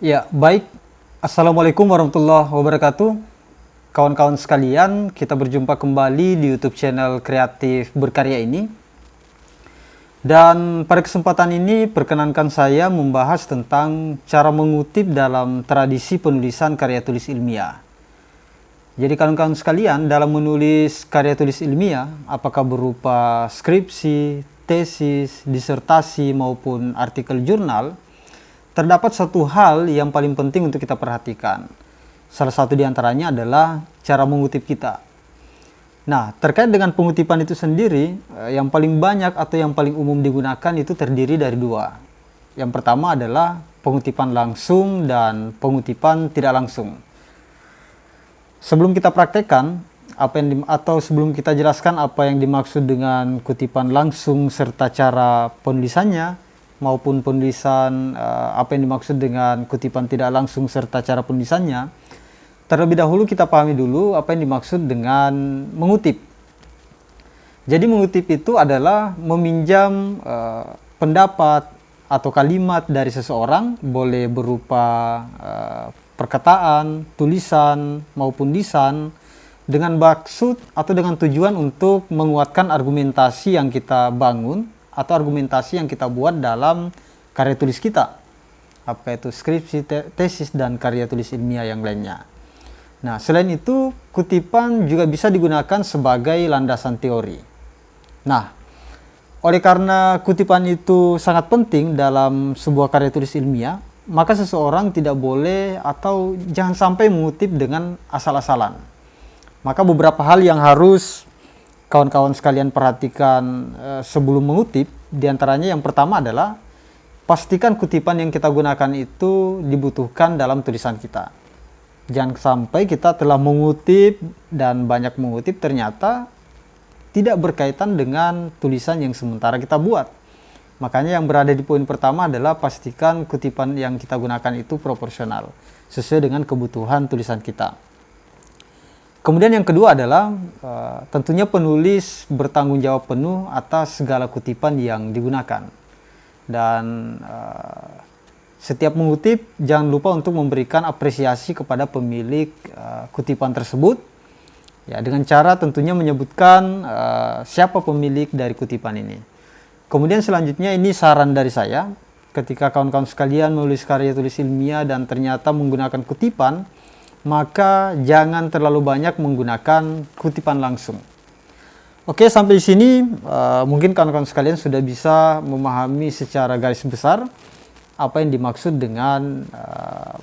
Ya, baik. Assalamualaikum warahmatullahi wabarakatuh. Kawan-kawan sekalian, kita berjumpa kembali di YouTube channel Kreatif Berkarya ini. Dan pada kesempatan ini, perkenankan saya membahas tentang cara mengutip dalam tradisi penulisan karya tulis ilmiah. Jadi kawan-kawan sekalian, dalam menulis karya tulis ilmiah, apakah berupa skripsi, tesis, disertasi, maupun artikel jurnal, terdapat satu hal yang paling penting untuk kita perhatikan. Salah satu di antaranya adalah cara mengutip kita. Nah, terkait dengan pengutipan itu sendiri, yang paling banyak atau yang paling umum digunakan itu terdiri dari dua. Yang pertama adalah pengutipan langsung dan pengutipan tidak langsung. Sebelum kita praktekkan, sebelum kita jelaskan apa yang dimaksud dengan kutipan langsung serta cara penulisannya, maupun penulisan apa yang dimaksud dengan kutipan tidak langsung serta cara penulisannya, terlebih dahulu kita pahami dulu apa yang dimaksud dengan mengutip. Jadi mengutip itu adalah meminjam pendapat atau kalimat dari seseorang, boleh berupa perkataan, tulisan, maupun lisan, dengan maksud atau dengan tujuan untuk menguatkan argumentasi yang kita bangun atau argumentasi yang kita buat dalam karya tulis kita, apa itu skripsi, tesis, dan karya tulis ilmiah yang lainnya. Nah, selain itu, kutipan juga bisa digunakan sebagai landasan teori. Nah, oleh karena kutipan itu sangat penting dalam sebuah karya tulis ilmiah, maka seseorang tidak boleh atau jangan sampai mengutip dengan asal-asalan. Maka beberapa hal yang harus kawan-kawan sekalian perhatikan sebelum mengutip, diantaranya yang pertama adalah pastikan kutipan yang kita gunakan itu dibutuhkan dalam tulisan kita. Jangan sampai kita telah mengutip dan banyak mengutip ternyata tidak berkaitan dengan tulisan yang sementara kita buat. Makanya yang berada di poin pertama adalah pastikan kutipan yang kita gunakan itu proporsional, sesuai dengan kebutuhan tulisan kita. Kemudian yang kedua adalah tentunya penulis bertanggung jawab penuh atas segala kutipan yang digunakan. Dan setiap mengutip jangan lupa untuk memberikan apresiasi kepada pemilik kutipan tersebut. Ya, dengan cara tentunya menyebutkan siapa pemilik dari kutipan ini. Kemudian selanjutnya ini saran dari saya, ketika kawan-kawan sekalian menulis karya tulis ilmiah dan ternyata menggunakan kutipan, maka jangan terlalu banyak menggunakan kutipan langsung. Oke, sampai di sini mungkin kawan-kawan sekalian sudah bisa memahami secara garis besar apa yang dimaksud dengan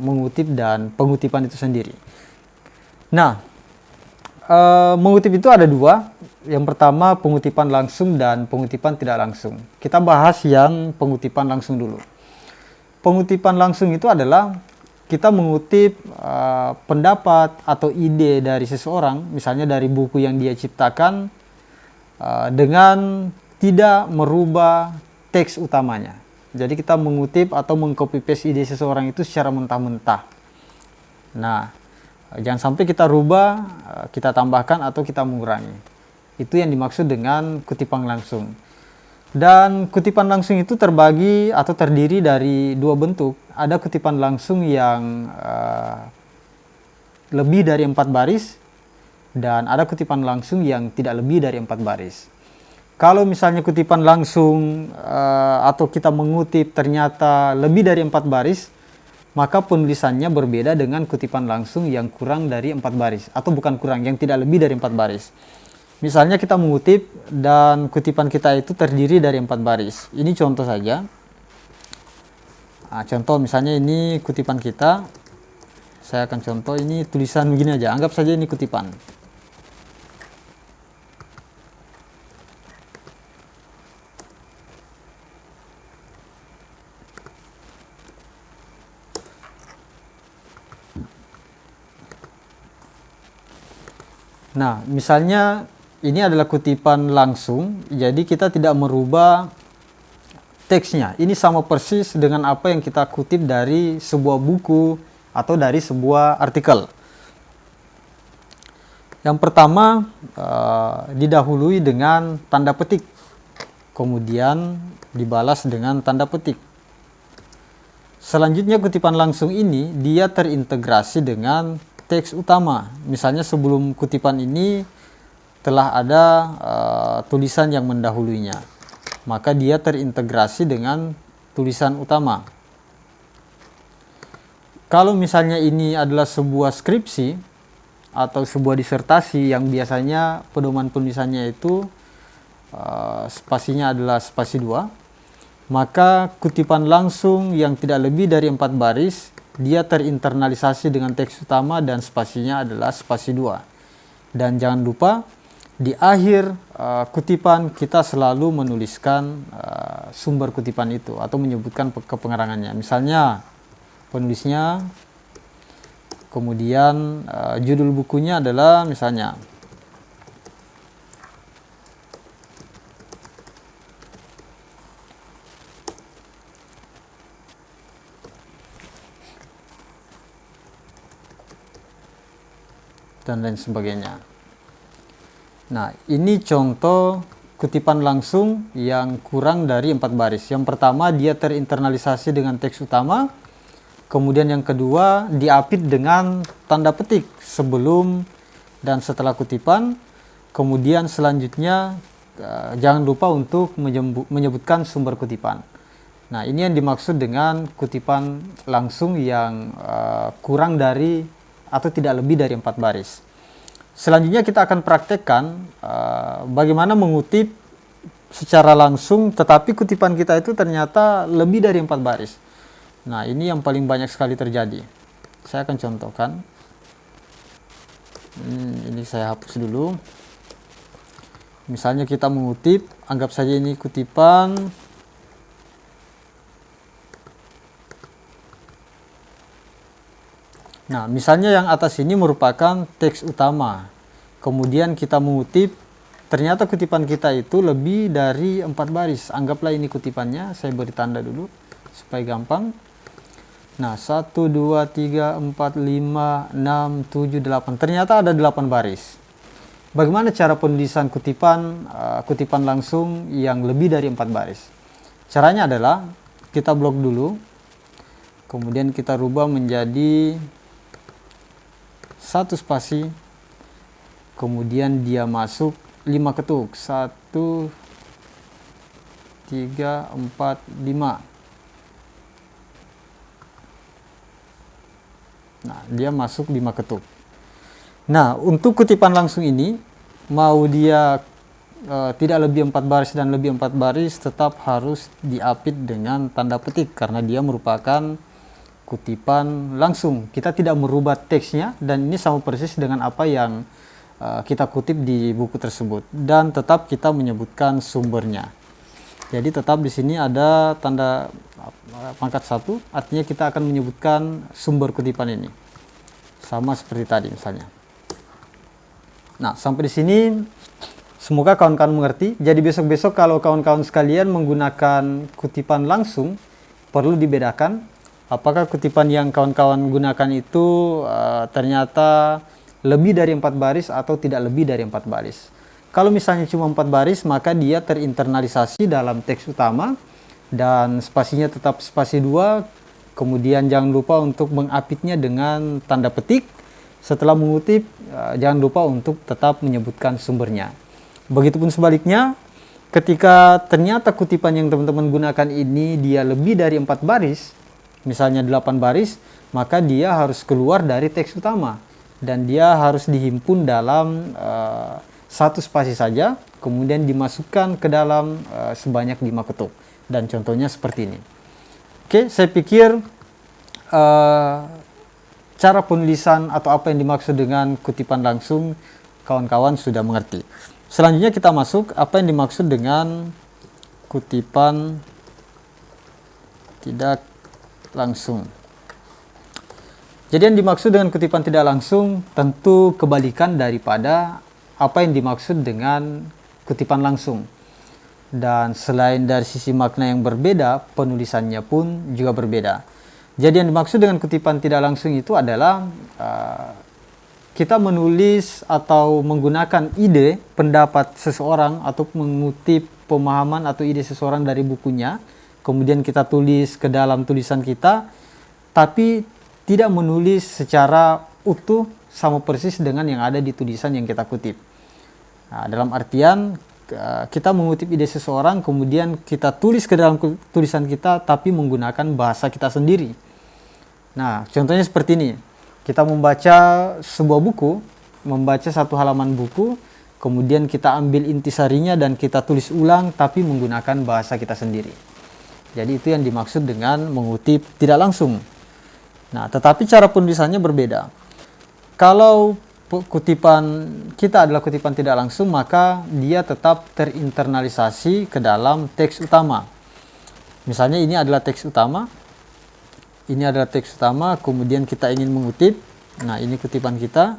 mengutip dan pengutipan itu sendiri. Nah, mengutip itu ada dua. Yang pertama pengutipan langsung dan pengutipan tidak langsung. Kita bahas yang pengutipan langsung dulu. Pengutipan langsung itu adalah kita mengutip pendapat atau ide dari seseorang, misalnya dari buku yang dia ciptakan, dengan tidak merubah teks utamanya. Jadi kita mengutip atau mengcopy paste ide seseorang itu secara mentah-mentah. Nah, jangan sampai kita rubah, kita tambahkan atau kita mengurangi. Itu yang dimaksud dengan kutipan langsung. Dan kutipan langsung itu terbagi atau terdiri dari dua bentuk. Ada kutipan langsung yang lebih dari 4 baris, dan ada kutipan langsung yang tidak lebih dari 4 baris. Kalau misalnya kutipan langsung atau kita mengutip ternyata lebih dari 4 baris, maka penulisannya berbeda dengan kutipan langsung yang kurang dari 4 baris, atau bukan kurang, yang tidak lebih dari 4 baris. Misalnya kita mengutip dan kutipan kita itu terdiri dari 4 baris. Ini contoh saja. Nah, contoh misalnya ini kutipan kita. Saya akan contoh ini tulisan begini aja. Anggap saja ini kutipan. Nah, misalnya ini adalah kutipan langsung, jadi kita tidak merubah teksnya. Ini sama persis dengan apa yang kita kutip dari sebuah buku atau dari sebuah artikel. Yang pertama didahului dengan tanda petik, kemudian dibalas dengan tanda petik. Selanjutnya kutipan langsung ini dia terintegrasi dengan teks utama. Misalnya sebelum kutipan ini telah ada tulisan yang mendahulunya, maka dia terintegrasi dengan tulisan utama. Kalau misalnya ini adalah sebuah skripsi atau sebuah disertasi yang biasanya pedoman penulisannya itu spasinya adalah spasi 2, maka kutipan langsung yang tidak lebih dari 4 baris dia terinternalisasi dengan teks utama dan spasinya adalah spasi 2. Dan jangan lupa di akhir kutipan kita selalu menuliskan sumber kutipan itu atau menyebutkan kepengerangannya. Misalnya penulisnya, kemudian judul bukunya adalah misalnya dan lain sebagainya. Nah, ini contoh kutipan langsung yang kurang dari 4 baris. Yang pertama, dia terinternalisasi dengan teks utama. Kemudian yang kedua, diapit dengan tanda petik sebelum dan setelah kutipan. Kemudian selanjutnya, jangan lupa untuk menyebutkan sumber kutipan. Nah, ini yang dimaksud dengan kutipan langsung yang kurang dari atau tidak lebih dari 4 baris. Selanjutnya kita akan praktekkan bagaimana mengutip secara langsung tetapi kutipan kita itu ternyata lebih dari 4 baris. Nah, ini yang paling banyak sekali terjadi. Saya akan contohkan. Ini saya hapus dulu. Misalnya kita mengutip, anggap saja ini kutipan Nah, misalnya yang atas ini merupakan teks utama. Kemudian kita mengutip, ternyata kutipan kita itu lebih dari 4 baris. Anggaplah ini kutipannya, saya beri tanda dulu supaya gampang. Nah, 1, 2, 3, 4, 5, 6, 7, 8. Ternyata ada 8 baris. Bagaimana cara penulisan kutipan langsung yang lebih dari 4 baris? Caranya adalah kita blok dulu, kemudian kita rubah menjadi 1 spasi, kemudian dia masuk 5 ketuk, 1, 3, 4, 5. Nah, dia masuk 5 ketuk. Nah, untuk kutipan langsung ini, mau dia tidak lebih 4 baris dan lebih 4 baris, tetap harus diapit dengan tanda petik karena dia merupakan kutipan langsung. Kita tidak merubah teksnya dan ini sama persis dengan apa yang kita kutip di buku tersebut, dan tetap kita menyebutkan sumbernya. Jadi tetap di sini ada tanda pangkat 1, artinya kita akan menyebutkan sumber kutipan ini. Sama seperti tadi misalnya. Nah, sampai di sini semoga kawan-kawan mengerti. Jadi besok-besok kalau kawan-kawan sekalian menggunakan kutipan langsung, perlu dibedakan apakah kutipan yang kawan-kawan gunakan itu ternyata lebih dari 4 baris atau tidak lebih dari 4 baris. Kalau misalnya cuma 4 baris, maka dia terinternalisasi dalam teks utama dan spasinya tetap spasi 2. Kemudian jangan lupa untuk mengapitnya dengan tanda petik. Setelah mengutip, jangan lupa untuk tetap menyebutkan sumbernya. Begitupun sebaliknya, ketika ternyata kutipan yang teman-teman gunakan ini dia lebih dari 4 baris, misalnya 8 baris, maka dia harus keluar dari teks utama dan dia harus dihimpun dalam 1 spasi saja, kemudian dimasukkan ke dalam sebanyak 5 ketuk, dan contohnya seperti ini. Oke, saya pikir cara penulisan atau apa yang dimaksud dengan kutipan langsung kawan-kawan sudah mengerti. Selanjutnya kita masuk apa yang dimaksud dengan kutipan tidak langsung. Jadi yang dimaksud dengan kutipan tidak langsung tentu kebalikan daripada apa yang dimaksud dengan kutipan langsung. Dan selain dari sisi makna yang berbeda, penulisannya pun juga berbeda. Jadi yang dimaksud dengan kutipan tidak langsung itu adalah kita menulis atau menggunakan ide, pendapat seseorang atau mengutip pemahaman atau ide seseorang dari bukunya, kemudian kita tulis ke dalam tulisan kita, tapi tidak menulis secara utuh sama persis dengan yang ada di tulisan yang kita kutip. Nah, dalam artian kita mengutip ide seseorang, kemudian kita tulis ke dalam tulisan kita, tapi menggunakan bahasa kita sendiri. Nah, contohnya seperti ini. Kita membaca sebuah buku, membaca satu halaman buku, kemudian kita ambil intisarinya dan kita tulis ulang, tapi menggunakan bahasa kita sendiri. Jadi itu yang dimaksud dengan mengutip tidak langsung. Nah, tetapi cara penulisannya berbeda. Kalau kutipan kita adalah kutipan tidak langsung, maka dia tetap terinternalisasi ke dalam teks utama. Misalnya ini adalah teks utama. Ini adalah teks utama, kemudian kita ingin mengutip. Nah, ini kutipan kita.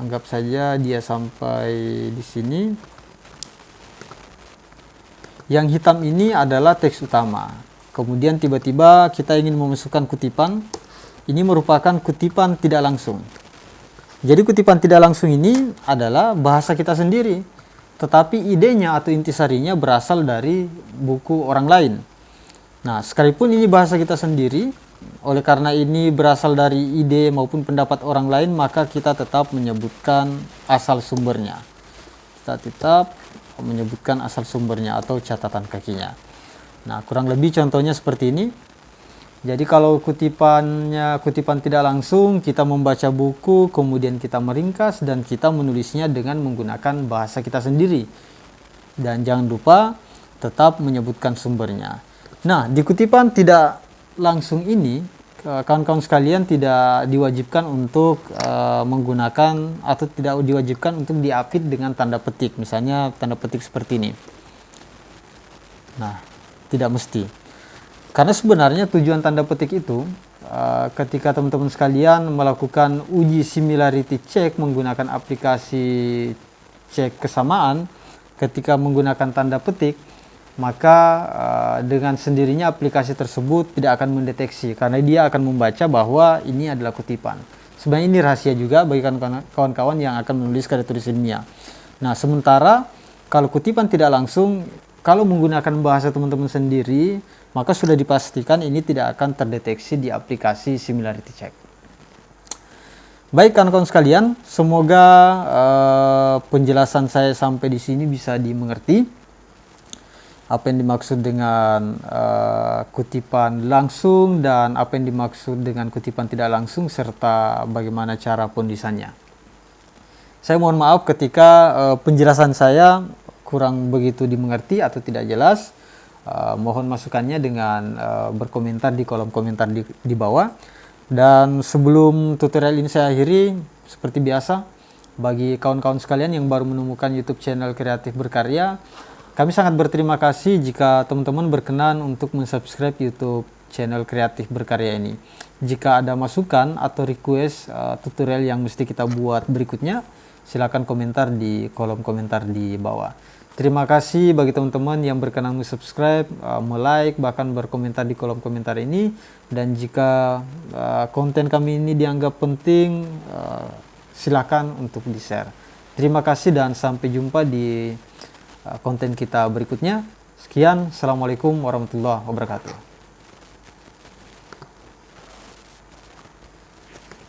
Anggap saja dia sampai di sini. Yang hitam ini adalah teks utama. Kemudian tiba-tiba kita ingin memasukkan kutipan. Ini merupakan kutipan tidak langsung. Jadi kutipan tidak langsung ini adalah bahasa kita sendiri, tetapi idenya atau intisarinya berasal dari buku orang lain. Nah, sekalipun ini bahasa kita sendiri, oleh karena ini berasal dari ide maupun pendapat orang lain, maka kita tetap menyebutkan asal sumbernya. Kita tetap menyebutkan asal sumbernya atau catatan kakinya. Nah, kurang lebih contohnya seperti ini. Jadi kalau kutipan tidak langsung, kita membaca buku, kemudian kita meringkas dan kita menulisnya dengan menggunakan bahasa kita sendiri. Dan jangan lupa tetap menyebutkan sumbernya. Nah, di kutipan tidak langsung ini, kawan-kawan sekalian tidak diwajibkan untuk menggunakan atau tidak diwajibkan untuk diapit dengan tanda petik. Misalnya tanda petik seperti ini. Nah, tidak mesti. Karena sebenarnya tujuan tanda petik itu ketika teman-teman sekalian melakukan uji similarity check menggunakan aplikasi cek kesamaan, ketika menggunakan tanda petik, maka dengan sendirinya aplikasi tersebut tidak akan mendeteksi karena dia akan membaca bahwa ini adalah kutipan. Sebenarnya ini rahasia juga bagi kawan-kawan yang akan menulis karya tulis ilmiah. Nah, sementara kalau kutipan tidak langsung, kalau menggunakan bahasa teman-teman sendiri, maka sudah dipastikan ini tidak akan terdeteksi di aplikasi similarity check. Baik kawan-kawan sekalian, semoga penjelasan saya sampai di sini bisa dimengerti. Apa yang dimaksud dengan kutipan langsung dan apa yang dimaksud dengan kutipan tidak langsung serta bagaimana cara penulisannya. Saya mohon maaf ketika penjelasan saya kurang begitu dimengerti atau tidak jelas. Mohon masukannya dengan berkomentar di kolom komentar di bawah. Dan sebelum tutorial ini saya akhiri, seperti biasa, bagi kawan-kawan sekalian yang baru menemukan YouTube channel Kreatif Berkarya, kami sangat berterima kasih jika teman-teman berkenan untuk mensubscribe YouTube channel Kreatif Berkarya ini. Jika ada masukan atau request tutorial yang mesti kita buat berikutnya, silakan komentar di kolom komentar di bawah. Terima kasih bagi teman-teman yang berkenan subscribe, like, bahkan berkomentar di kolom komentar ini. Dan jika konten kami ini dianggap penting, silakan untuk di-share. Terima kasih dan sampai jumpa di konten kita berikutnya. Sekian, Assalamualaikum warahmatullahi wabarakatuh.